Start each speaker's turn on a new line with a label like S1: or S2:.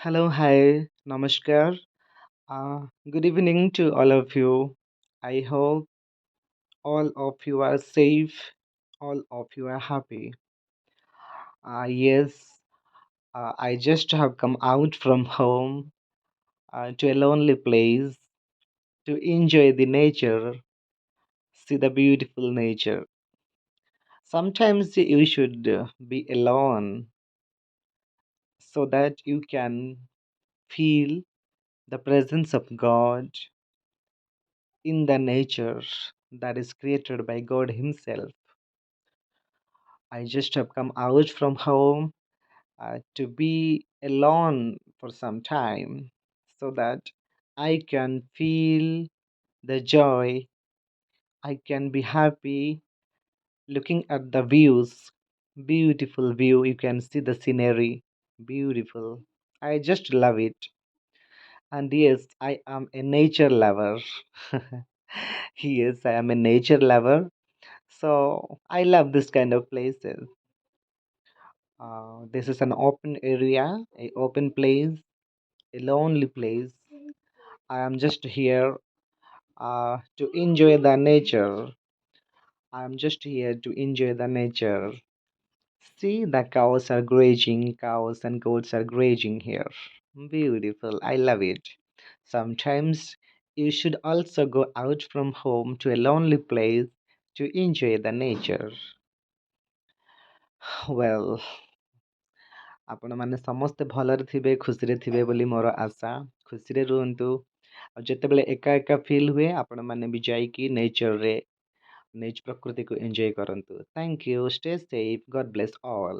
S1: Hello, hi, namaskar. Good evening to all of you. I hope all of you are safe, all of you are happy. Yes, I just have come out from home to a lonely place to enjoy the nature, see the beautiful nature. Sometimes you should be alone so that you can feel the presence of God in the nature that is created by God Himself. I just have come out from home to be alone for some time so that I can feel the joy, I can be happy looking at the views. Beautiful view, you can see the scenery. Beautiful. I just love it. And yes, I am a nature lover. Yes, I am a nature lover. So I love this kind of places. This is an open area, a open place, a lonely place. I am just here to enjoy the nature. I am just here to enjoy the nature. See, the cows are grazing, cows and goats are grazing here. Beautiful, I love it. Sometimes you should also go out from home to a lonely place to enjoy the nature. Well, ଆପଣମାନେ ସମସ୍ତେ ଭଲରେ ଥିବେ ଖୁସିରେ ଥିବେ ବୋଲି ମୋର ଆଶା ଖୁସିରେ ରୁହନ୍ତୁ ଆଉ ଯେତେବେଳେ ଏକା ଏକା ଫିଲ୍ ହୁଏ ଆପଣମାନେ ବି ଯାଇକି ନେଚରରେ ନେଚ ପ୍ରକୃତିକୁ ଏନ୍ଜୟ କରନ୍ତୁ thank you stay safe God bless all